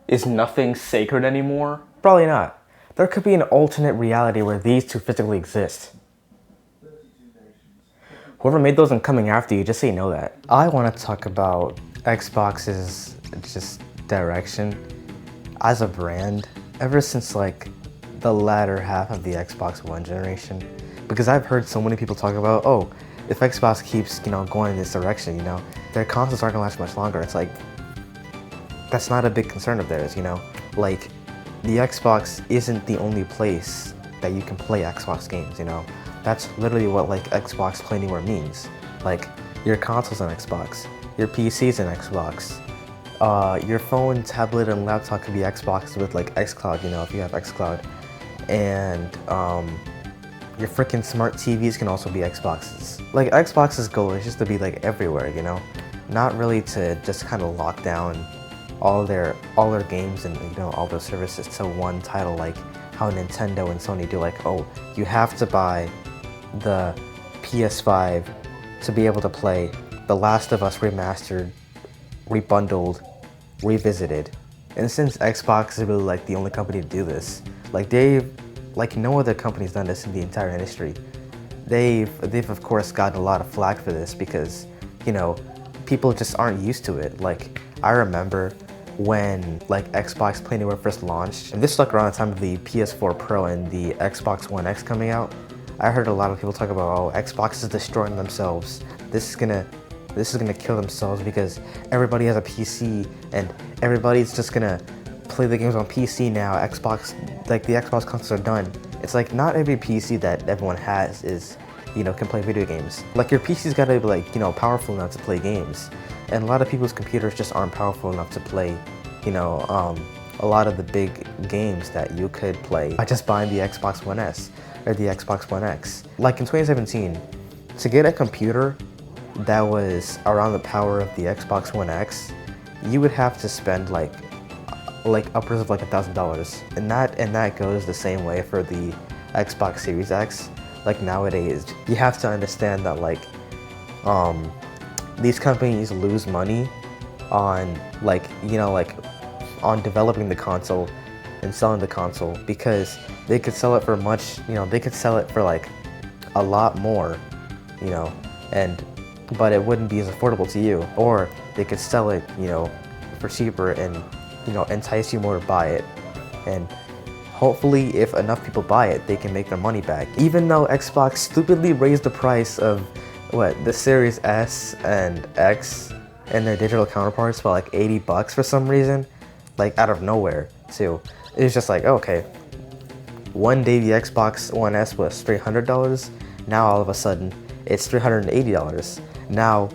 Is nothing sacred anymore? Probably not. There could be an alternate reality where these two physically exist. Whoever made those and coming after you, just so you know that. I want to talk about Xbox's just direction as a brand ever since like the latter half of the Xbox One generation. Because I've heard so many people talk about, oh, if Xbox keeps, going in this direction, their consoles aren't gonna last much longer. It's like, that's not a big concern of theirs, Like, the Xbox isn't the only place that you can play Xbox games, That's literally what like Xbox Play Anywhere means. Like, your console's an Xbox, your PC's an Xbox, your phone, tablet, and laptop can be Xbox with like xCloud, if you have xCloud, and your freaking smart TVs can also be Xboxes. Like, Xbox's goal is just to be like everywhere, not really to just kind of lock down all their games and all their services to one title, like how Nintendo and Sony do. Like, oh, you have to buy the PS5 to be able to play The Last of Us remastered, rebundled, revisited. And since Xbox is really like the only company to do this, like no other company's done this in the entire industry. They've of course gotten a lot of flack for this because, people just aren't used to it. Like, I remember when like Xbox Play Anywhere first launched, and this was like around the time of the PS4 Pro and the Xbox One X coming out. I heard a lot of people talk about, oh, Xbox is destroying themselves. This is gonna kill themselves because everybody has a PC and everybody's just gonna play the games on PC now. Xbox, like the Xbox consoles are done. It's like, not every PC that everyone has is, can play video games. Like, your PC's gotta be like, powerful enough to play games. And a lot of people's computers just aren't powerful enough to play, a lot of the big games that you could play by just buying the Xbox One S or the Xbox One X. Like, in 2017, to get a computer that was around the power of the Xbox One X, you would have to spend like upwards of like $1,000. And that goes the same way for the Xbox Series X. Like, nowadays, you have to understand that like, these companies lose money on on developing the console and selling the console, because they could sell it for they could sell it for like a lot more, but it wouldn't be as affordable to you. Or they could sell it, for cheaper and, entice you more to buy it. And hopefully, if enough people buy it, they can make their money back. Even though Xbox stupidly raised the price of the Series S and X and their digital counterparts by like $80 for some reason, like out of nowhere too. It was just like, okay, one day the Xbox One S was $300, now all of a sudden it's $380. Now,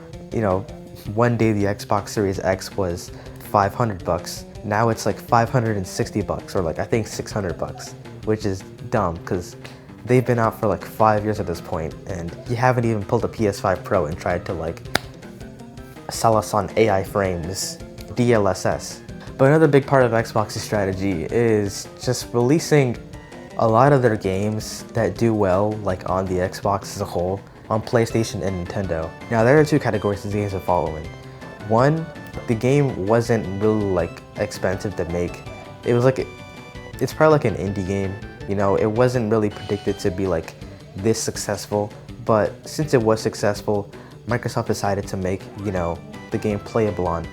one day the Xbox Series X was $500, now it's like $560, or like I think $600, which is dumb because they've been out for like 5 years at this point, and you haven't even pulled a PS5 Pro and tried to like sell us on AI frames, DLSS. But another big part of Xbox's strategy is just releasing a lot of their games that do well, like on the Xbox as a whole, on PlayStation and Nintendo. Now, there are two categories these games are following. One, the game wasn't really like expensive to make. It was like, it's probably like an indie game. It wasn't really predicted to be like this successful, but since it was successful, Microsoft decided to make, the game playable on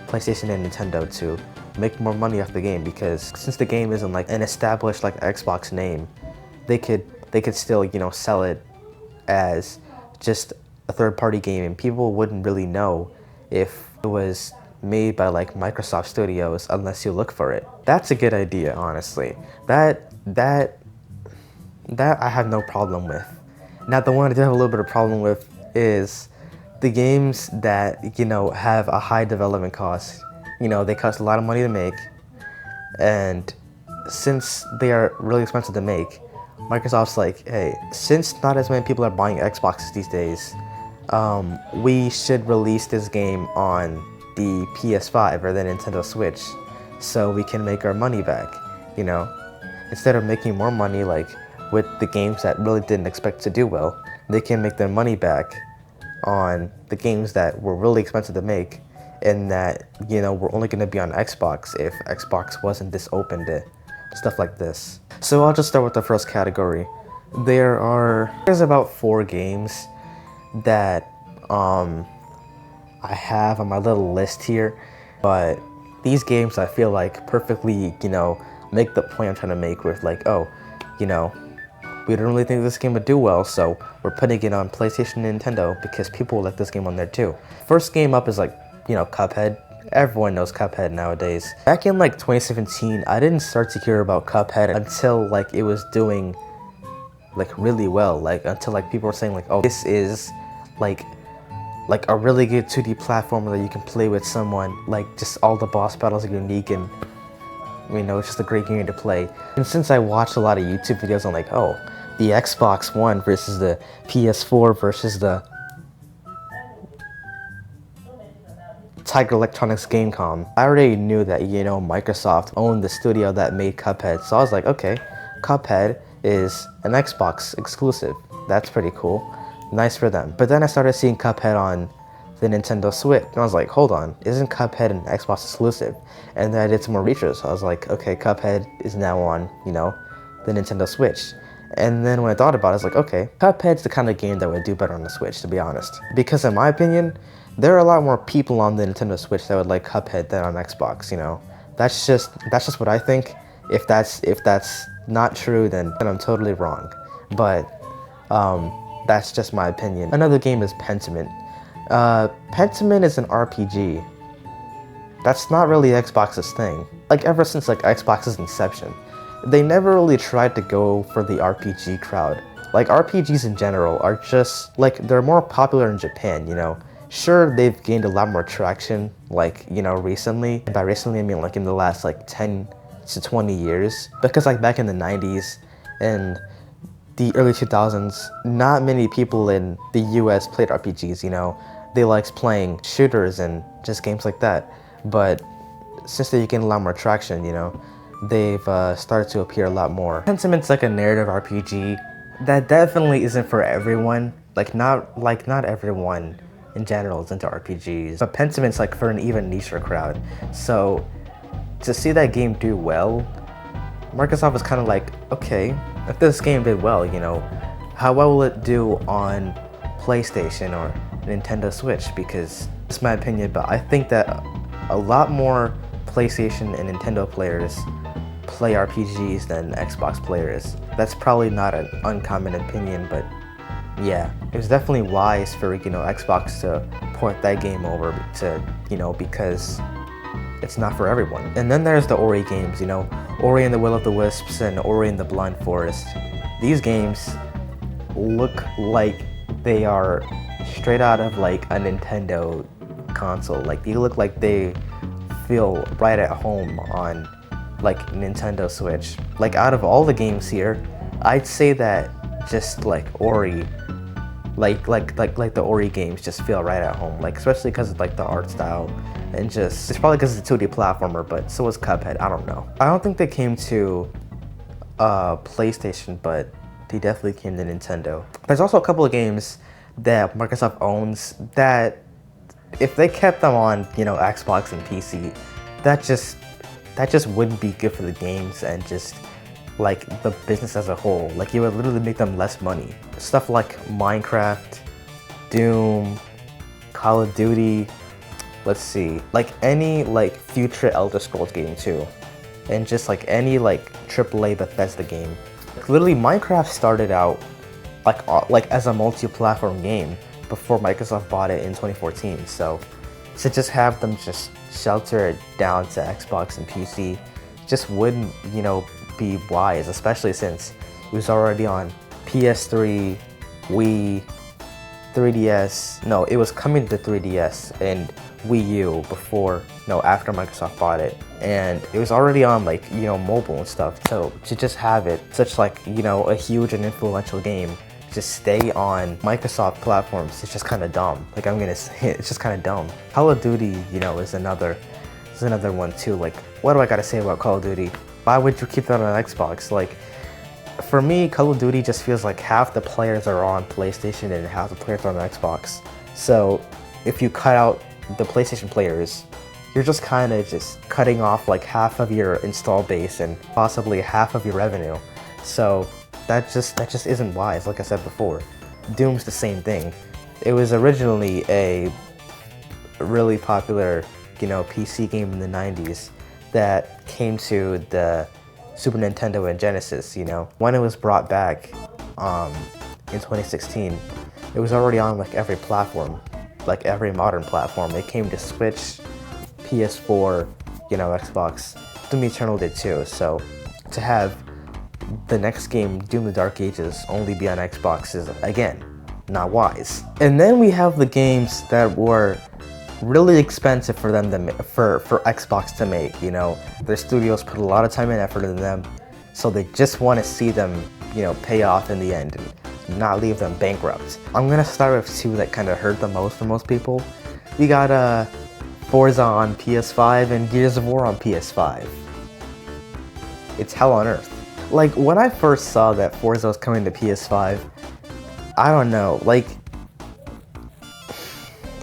PlayStation and Nintendo to make more money off the game, because since the game isn't like an established like Xbox name, they could still, sell it as just a third-party game, and people wouldn't really know if it was made by like Microsoft Studios unless you look for it. That's a good idea, honestly. That I have no problem with. Now, the one I do have a little bit of problem with is the games that, have a high development cost. They cost a lot of money to make, and since they are really expensive to make, Microsoft's like, hey, since not as many people are buying Xboxes these days, we should release this game on the PS5 or the Nintendo Switch so we can make our money back, Instead of making more money like with the games that really didn't expect to do well, they can make their money back on the games that were really expensive to make and that, you know, we're only going to be on Xbox if Xbox wasn't this open to stuff like this. So I'll just start with the first category. There's about 4 games that I have on my little list here, but these games I feel like perfectly, you know, make the point I'm trying to make with like, oh, you know, we don't really think this game would do well, so we're putting it on PlayStation and Nintendo because people will like this game on there too. First game up is like, you know, Cuphead. Everyone knows Cuphead nowadays. Back in like 2017, I didn't start to hear about Cuphead until like it was doing like really well, like until like people were saying like, oh, this is like a really good 2D platformer that you can play with someone. Like just all the boss battles are unique and, you know, it's just a great game to play. And since I watched a lot of YouTube videos on like, oh, the Xbox One versus the PS4 versus the Tiger Electronics Gamecom, I already knew that, you know, Microsoft owned the studio that made Cuphead. So I was like, okay, Cuphead is an Xbox exclusive. That's pretty cool. Nice for them. But then I started seeing Cuphead on the Nintendo Switch, and I was like, hold on, isn't Cuphead an Xbox exclusive? And then I did some more research. So I was like, okay, Cuphead is now on, you know, the Nintendo Switch. And then when I thought about it, I was like, okay, Cuphead's the kind of game that would do better on the Switch, to be honest. Because in my opinion, there are a lot more people on the Nintendo Switch that would like Cuphead than on Xbox, you know. That's just what I think. If that's not true, then I'm totally wrong. But that's just my opinion. Another game is Pentiment. Pentiment is an RPG. That's not really Xbox's thing. Like ever since like Xbox's inception, they never really tried to go for the RPG crowd. Like RPGs in general are just like, they're more popular in Japan, you know. Sure, they've gained a lot more traction, like, you know, recently. And by recently, I mean like in the last like 10 to 20 years. Because like back in the 90s and the early 2000s, not many people in the US played RPGs, you know. They liked playing shooters and just games like that. But since they gained a lot more traction, you know, they've started to appear a lot more. Pentiment's like a narrative RPG that definitely isn't for everyone. Not everyone in general is into RPGs, but Pentiment's like for an even nicher crowd. So to see that game do well, Microsoft was kind of like, okay, if this game did well, you know, how well will it do on PlayStation or Nintendo Switch? Because it's my opinion, but I think that a lot more PlayStation and Nintendo players play RPGs than Xbox players. That's probably not an uncommon opinion, but yeah, it was definitely wise for, you know, Xbox to port that game over to, you know, because it's not for everyone. And then there's the Ori games, you know, Ori and the Will of the Wisps and Ori and the Blind Forest. These games look like they are straight out of like a Nintendo console. Like they look like they feel right at home on like Nintendo Switch. Like out of all the games here, I'd say that just like Ori, like the Ori games just feel right at home. Like especially because of like the art style, and just it's probably because it's a 2D platformer, but so is Cuphead. I don't know. I don't think they came to PlayStation, but they definitely came to Nintendo. There's also a couple of games that Microsoft owns that if they kept them on, you know, Xbox and PC, that just wouldn't be good for the games and just like the business as a whole. Like it would literally make them less money. Stuff like Minecraft, Doom, Call of Duty, let's see, like any like future Elder Scrolls game too, and just like any like AAA Bethesda game. Like, literally Minecraft started out like as a multi-platform game before Microsoft bought it in 2014. So to just have them just shelter it down to Xbox and PC just wouldn't, you know, be wise, especially since it was already on PS3, Wii, 3DS. No, it was coming to 3DS and Wii U after Microsoft bought it, and it was already on like, you know, mobile and stuff. So to just have it such like, you know, a huge and influential game just stay on Microsoft platforms, it's just kind of dumb. Like I'm gonna say it's just kind of dumb. Call of Duty, you know, is another one too. Like what do I gotta say about Call of Duty? Why would you keep that on Xbox? Like for me, Call of Duty just feels like half the players are on PlayStation and half the players are on Xbox. So if you cut out the PlayStation players, you're just kind of just cutting off like half of your install base and possibly half of your revenue. So that just isn't wise. Like I said before, Doom's the same thing. It was originally a really popular, PC game in the 90s that came to the Super Nintendo and Genesis, When it was brought back in 2016, it was already on like every platform, like every modern platform. It came to Switch, PS4, Xbox. Doom Eternal did too. So to have the next game, Doom the Dark Ages, only be on Xbox is, again, not wise. And then we have the games that were really expensive for them to for Xbox to make. Their studios put a lot of time and effort into them, so they just want to see them, pay off in the end and not leave them bankrupt. I'm gonna start with two that kind of hurt the most for most people. We got Forza on PS5 and Gears of War on PS5. It's hell on earth. Like, when I first saw that Forza was coming to PS5, I don't know, like,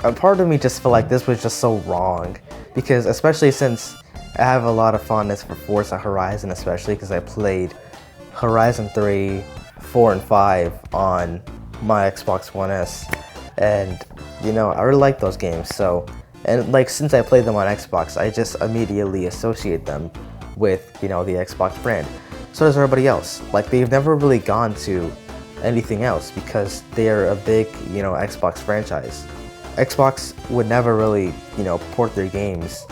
a part of me just felt like this was just so wrong, because especially since I have a lot of fondness for Forza Horizon, especially because I played Horizon 3, 4, and 5 on my Xbox One S, and I really like those games. So, and like, since I played them on Xbox, I just immediately associate them with the Xbox brand. So does everybody else. Like, they've never really gone to anything else because they are a big Xbox franchise. Xbox would never really port their games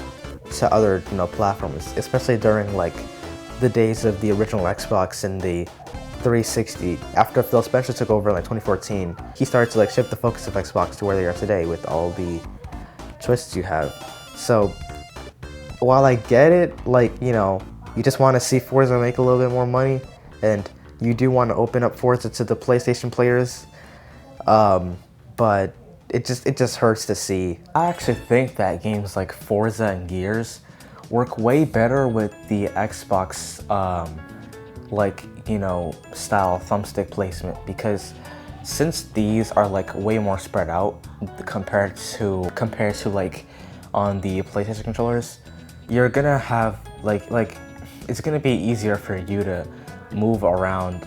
to other platforms, especially during like the days of the original Xbox and the 360. After Phil Spencer took over in like 2014, he started to like shift the focus of Xbox to where they are today with all the choices you have. So while I get it, like, you just want to see Forza make a little bit more money, and you do want to open up Forza to the PlayStation players, but it just hurts to see. I actually think that games like Forza and Gears work way better with the Xbox style thumbstick placement, because since these are like way more spread out compared to like on the PlayStation controllers, you're gonna have like it's gonna be easier for you to move around,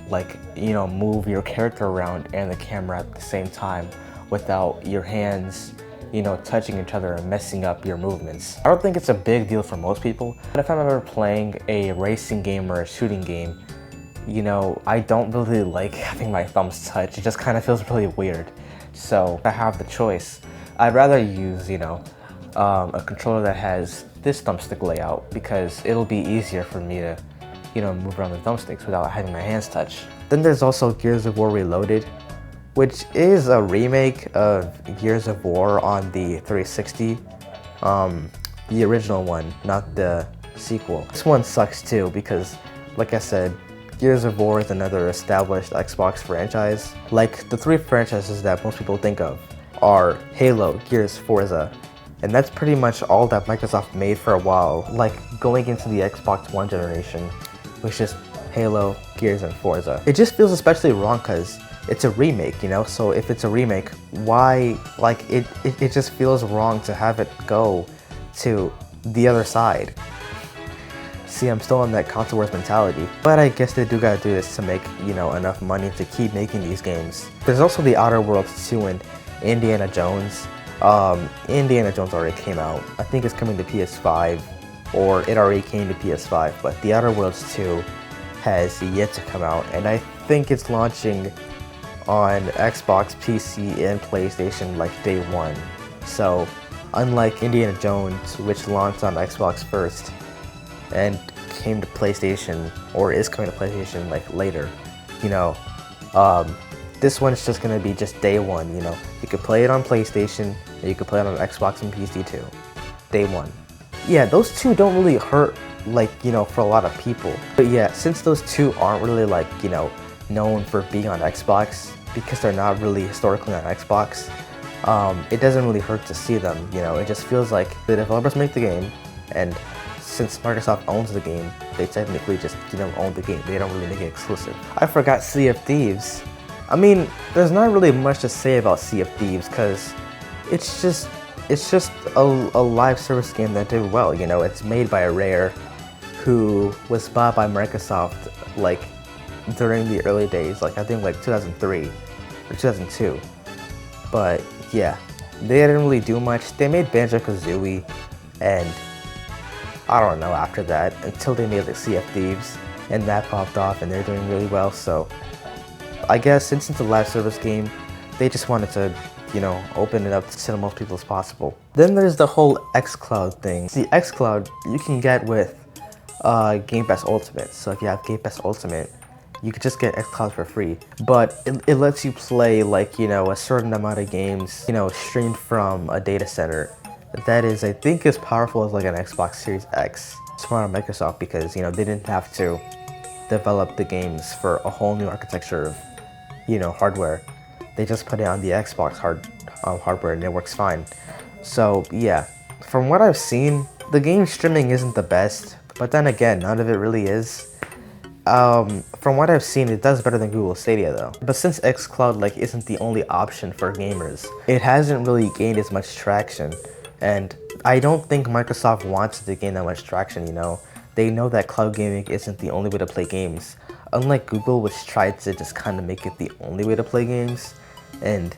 move your character around and the camera at the same time without your hands touching each other and messing up your movements. I don't think it's a big deal for most people, but if I'm ever playing a racing game or a shooting game, I don't really like having my thumbs touch. It just kind of feels really weird. So if I have the choice, I'd rather use a controller that has this thumbstick layout, because it'll be easier for me to move around the thumbsticks without having my hands touch. Then there's also Gears of War Reloaded, which is a remake of Gears of War on the 360, the original one, not the sequel. This one sucks too, because like I said, Gears of War is another established Xbox franchise. Like, the three franchises that most people think of are Halo, Gears, Forza, and that's pretty much all that Microsoft made for a while. Like, going into the Xbox One generation, was just Halo, Gears, and Forza. It just feels especially wrong because it's a remake, So if it's a remake, why, like, it just feels wrong to have it go to the other side. See, I'm still in that console wars mentality, but I guess they do gotta do this to make, enough money to keep making these games. There's also the Outer Worlds 2 and Indiana Jones. Indiana Jones already came out. I think it's coming to PS5, or it already came to PS5, but the Outer Worlds 2 has yet to come out, and I think it's launching on Xbox, PC, and PlayStation like day one. So, unlike Indiana Jones, which launched on Xbox first and came to PlayStation, or is coming to PlayStation like later, this one's just gonna be just day one. You could play it on PlayStation, and you could play it on Xbox and PC too. Day one. Yeah, those two don't really hurt, for a lot of people. But yeah, since those two aren't really known for being on Xbox, because they're not really historically on Xbox, it doesn't really hurt to see them. It just feels like the developers make the game, and since Microsoft owns the game, they technically just own the game. They don't really make it exclusive. I forgot Sea of Thieves. I mean, there's not really much to say about Sea of Thieves, because it's just it's just a live service game that did well. You know, it's made by Rare, who was bought by Microsoft like during the early days, like I think like 2003 or 2002. But yeah, they didn't really do much. They made Banjo-Kazooie, and I don't know after that until they made like Sea of Thieves, and that popped off, and they're doing really well. So I guess since it's a live service game, they just wanted to, you know, open it up to the most people as possible. Then there's the whole xCloud thing. The xCloud you can get with Game Pass Ultimate. So if you have Game Pass Ultimate, you could just get xCloud for free. But it lets you play like, you know, a certain amount of games, you know, streamed from a data center. That is, I think, as powerful as like an Xbox Series X. Smart on Microsoft because, you know, they didn't have to develop the games for a whole new architecture of, you know, hardware. They just put it on the Xbox hardware and it works fine. So yeah, from what I've seen, the game streaming isn't the best, but then again, none of it really is. From what I've seen, it does better than Google Stadia though. But since xCloud like isn't the only option for gamers, it hasn't really gained as much traction. And I don't think Microsoft wants it to gain that much traction, you know. They know that cloud gaming isn't the only way to play games. Unlike Google, which tried to just kind of make it the only way to play games, and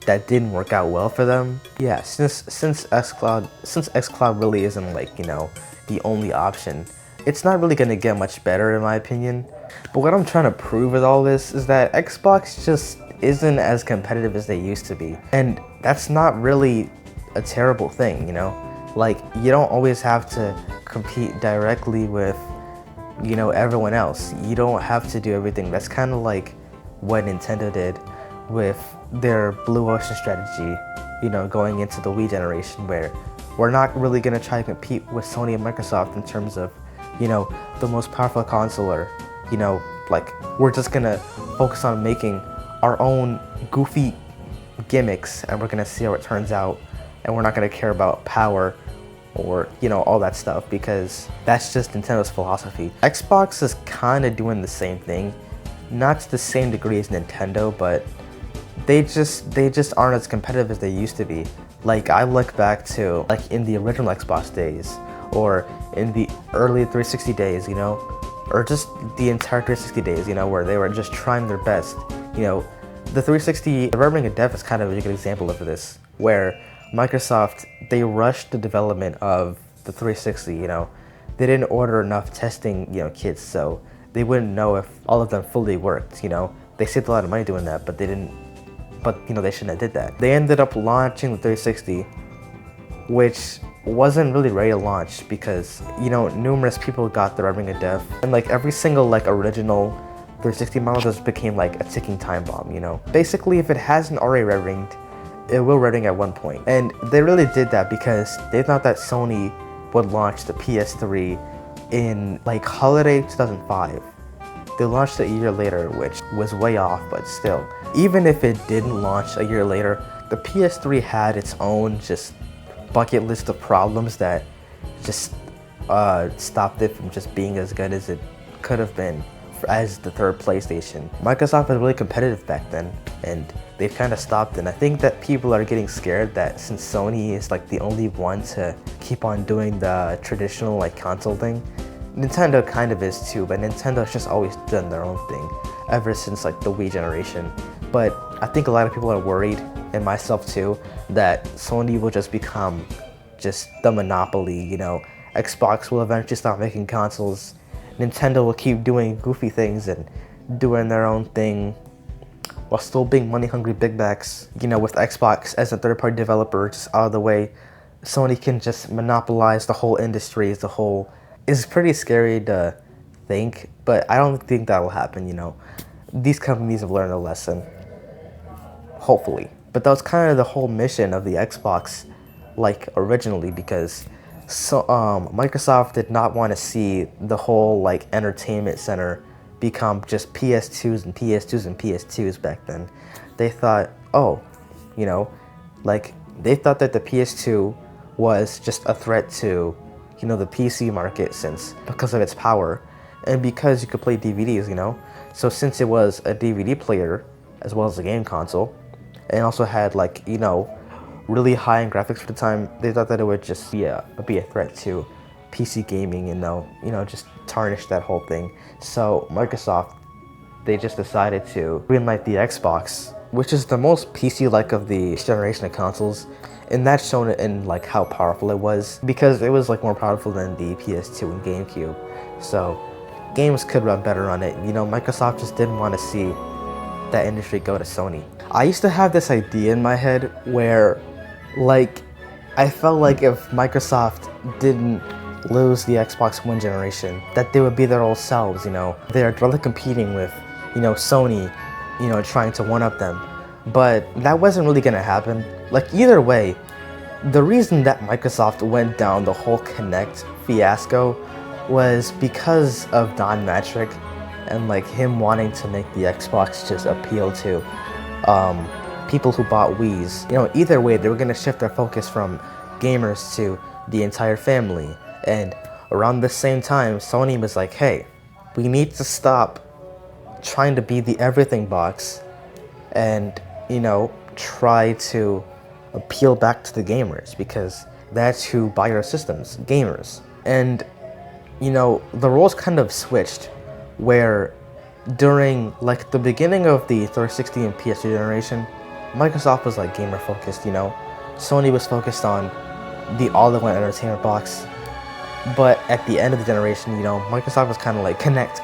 that didn't work out well for them. Yeah, since xCloud really isn't like, you know, the only option, it's not really gonna get much better in my opinion. But what I'm trying to prove with all this is that Xbox just isn't as competitive as they used to be. And that's not really a terrible thing, you know? Like, you don't always have to compete directly with, you know, everyone else. You don't have to do everything. That's kind of like what Nintendo did with their Blue Ocean strategy, you know, going into the Wii generation, where we're not really gonna try to compete with Sony and Microsoft in terms of, you know, the most powerful console, or, you know, like, we're just gonna focus on making our own goofy gimmicks and we're gonna see how it turns out, and we're not gonna care about power or, you know, all that stuff, because that's just Nintendo's philosophy. Xbox is kind of doing the same thing, not to the same degree as Nintendo, but they just aren't as competitive as they used to be. Like, I look back to like in the original Xbox days, or in the early 360 days, you know, or just the entire 360 days, you know, where they were just trying their best. You know, the 360, the Red Ring of Death is kind of a good example of this, where Microsoft, they rushed the development of the 360, you know. They didn't order enough testing, you know, kits, so they wouldn't know if all of them fully worked, you know. They saved a lot of money doing that, but they didn't, but, you know, they shouldn't have did that. They ended up launching the 360, which wasn't really ready to launch because, you know, numerous people got the Red Ring of Death, and like every single like original 360 model just became like a ticking time bomb, you know. Basically, if it hasn't already red ringed, it will red ring at one point. And they really did that because they thought that Sony would launch the PS3 in like holiday 2005. They launched it a year later, which was way off, but still. Even if it didn't launch a year later, the PS3 had its own just bucket list of problems that just stopped it from just being as good as it could have been as the third PlayStation. Microsoft was really competitive back then, and they've kind of stopped, and I think that people are getting scared that since Sony is like the only one to keep on doing the traditional like console thing, Nintendo kind of is too, but Nintendo's just always done their own thing ever since like the Wii generation. But I think a lot of people are worried, and myself too, that Sony will just become just the monopoly, you know. Xbox will eventually stop making consoles. Nintendo will keep doing goofy things and doing their own thing while still being money-hungry big backs. You know, with Xbox as a third-party developer just out of the way, Sony can just monopolize the whole industry as a whole. It's pretty scary to think, but I don't think that will happen, you know. These companies have learned a lesson, hopefully. But that was kind of the whole mission of the Xbox, like, originally, because Microsoft did not want to see the whole, like, entertainment center become just PS2s and PS2s and PS2s back then. They thought, oh, you know, like, they thought that the PS2 was just a threat to, you know, the PC market because of its power and because you could play DVDs, you know. So since it was a DVD player as well as a game console, and also had, like, you know, really high in graphics for the time. They thought that it would just be a threat to PC gaming, and just tarnish that whole thing. So Microsoft, they just decided to greenlight the Xbox, which is the most PC-like of the generation of consoles, and that's shown in like how powerful it was, because it was like more powerful than the PS2 and GameCube. So games could run better on it. Microsoft just didn't want to see that industry go to Sony. I used to have this idea in my head where, like, I felt like if Microsoft didn't lose the Xbox One generation, that they would be their old selves. They're really competing with, Sony, trying to one-up them. But that wasn't really gonna happen. Like, either way, the reason that Microsoft went down the whole Kinect fiasco was because of Don Matrick and like him wanting to make the Xbox just appeal to people who bought Wii's. Either way, they were gonna shift their focus from gamers to the entire family. And around the same time, Sony was like, hey, we need to stop trying to be the everything box and, try to appeal back to the gamers, because that's who buy our systems, gamers. And, the roles kind of switched, where during like the beginning of the 360 and PS2 generation, Microsoft was like gamer focused, Sony was focused on the all-in-one entertainment box. But at the end of the generation, Microsoft was kind of like connect.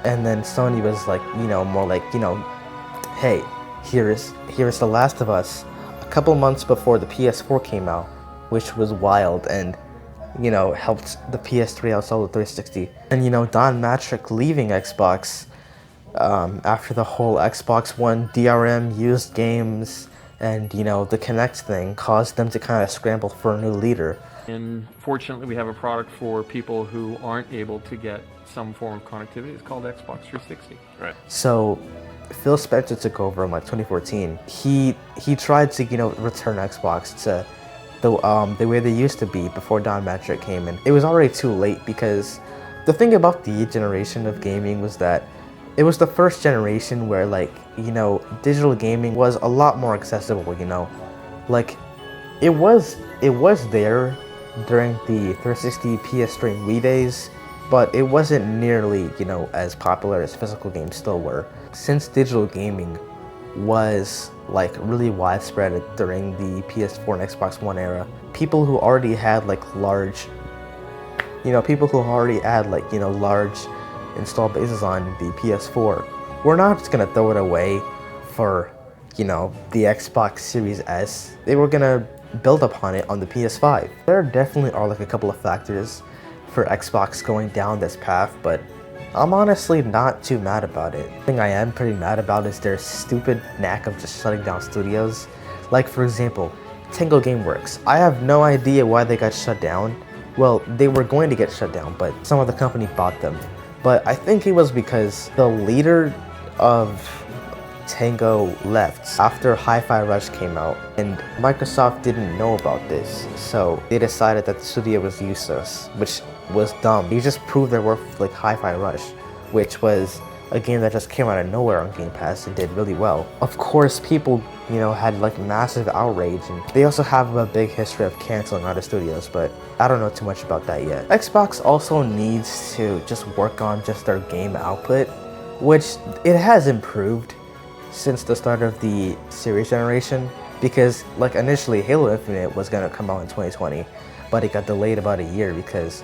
And then Sony was like, more like, hey, here's The Last of Us, a couple months before the PS4 came out, which was wild, and, helped the PS3 outsell the 360. And, Don Matrick leaving Xbox after the whole Xbox One DRM, used games, and, the Kinect thing caused them to kind of scramble for a new leader. And fortunately, we have a product for people who aren't able to get some form of connectivity. It's called Xbox 360. Right. So Phil Spencer took over in like 2014. He tried to return Xbox to the way they used to be before Don Matrick came in. It was already too late, because the thing about the generation of gaming was that it was the first generation where digital gaming was a lot more accessible. Like it was there during the 360, PS3, and Wii days, but it wasn't nearly, as popular as physical games still were. Since digital gaming was like really widespread during the PS4 and Xbox One era, people who already had large installed bases on the PS4, we're not just gonna throw it away for, the Xbox Series S. They were gonna build upon it on the PS5. There definitely are a couple of factors for Xbox going down this path, but I'm honestly not too mad about it. The thing I am pretty mad about is their stupid knack of just shutting down studios. Like, for example, Tango Gameworks. I have no idea why they got shut down. Well, they were going to get shut down, but some other company bought them. But I think it was because the leader of Tango left after Hi-Fi Rush came out, and Microsoft didn't know about this, so they decided that the studio was useless, which was dumb. They just proved their worth with Hi-Fi Rush, which was a game that just came out of nowhere on Game Pass and did really well. Of course, people, had massive outrage, and they also have a big history of canceling other studios, but I don't know too much about that yet. Xbox also needs to just work on just their game output, which it has improved since the start of the series generation, because initially Halo Infinite was gonna come out in 2020, but it got delayed about a year because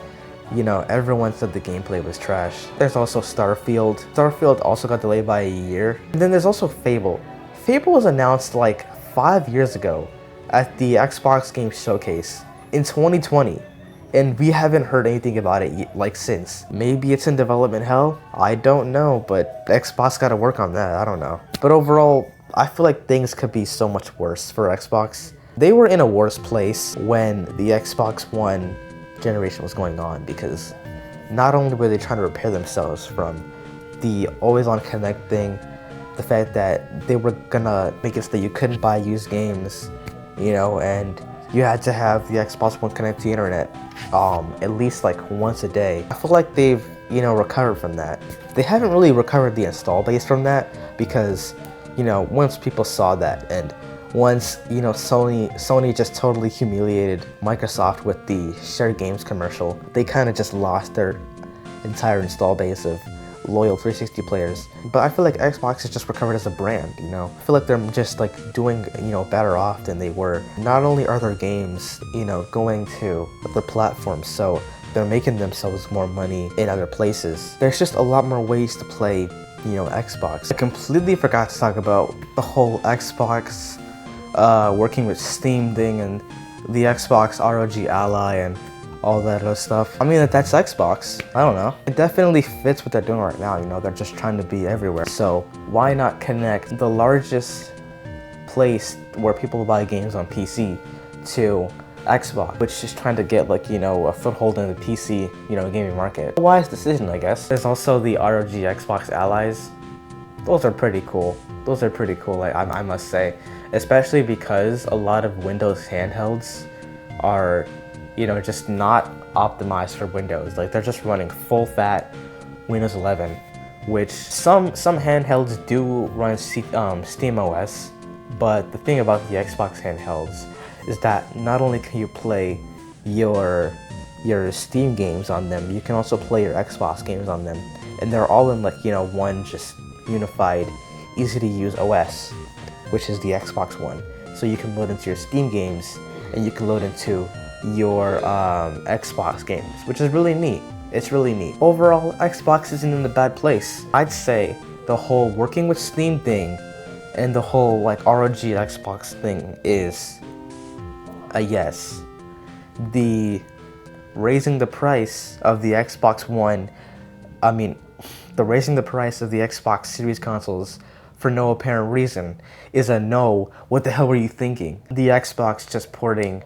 everyone said the gameplay was trash. There's also Starfield. Starfield also got delayed by a year. And then there's also Fable. Fable was announced 5 years ago at the Xbox Game Showcase in 2020. And we haven't heard anything about it since. Maybe it's in development hell? I don't know, but Xbox gotta work on that, I don't know. But overall, I feel like things could be so much worse for Xbox. They were in a worse place when the Xbox One generation was going on, because not only were they trying to repair themselves from the always-on Connect thing, the fact that they were gonna make it so that you couldn't buy used games, and you had to have the Xbox One connect to the internet at least once a day. I feel like they've recovered from that. They haven't really recovered the install base from that, because once people saw that, and once, you know, Sony just totally humiliated Microsoft with the shared games commercial. They kind of just lost their entire install base of loyal 360 players. But I feel like Xbox has just recovered as a brand, you know. I feel like they're just like doing, you know, better off than they were. Not only are their games, you know, going to other platforms, so they're making themselves more money in other places. There's just a lot more ways to play, you know, Xbox. I completely forgot to talk about the whole Xbox working with Steam thing and the Xbox ROG Ally and all that other stuff. I mean, that's Xbox. I don't know. It definitely fits what they're doing right now, you know, they're just trying to be everywhere. So why not connect the largest place where people buy games on PC to Xbox, which is trying to get, like, you know, a foothold in the PC, you know, gaming market. A wise decision, I guess. There's also the ROG Xbox Allies. Those are pretty cool. Those are pretty cool, I must say. Especially because a lot of Windows handhelds are, you know, just not optimized for Windows. Like, they're just running full fat Windows 11, which some handhelds do run Steam OS, but the thing about the Xbox handhelds is that not only can you play your Steam games on them, you can also play your Xbox games on them, and they're all in, like, you know, one just unified, easy to use OS, which is the Xbox One. So you can load into your Steam games, and you can load into your Xbox games, which is really neat. It's really neat. Overall, Xbox isn't in a bad place. I'd say the whole working with Steam thing and the whole, like, ROG Xbox thing is a yes. The raising the price of the Xbox One, the raising the price of the Xbox Series consoles for no apparent reason is a no. What the hell were you thinking? The Xbox just porting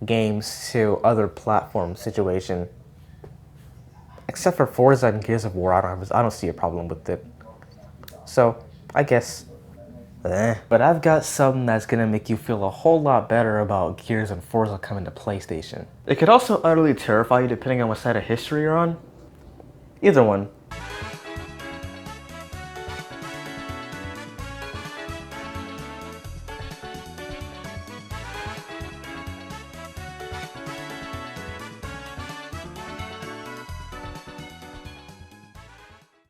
games to other platform situation, except for Forza and Gears of War, I don't see a problem with it. So I guess But I've got something that's gonna make you feel a whole lot better about Gears and Forza coming to PlayStation. It could also utterly terrify you depending on what side of history you're on. Either one.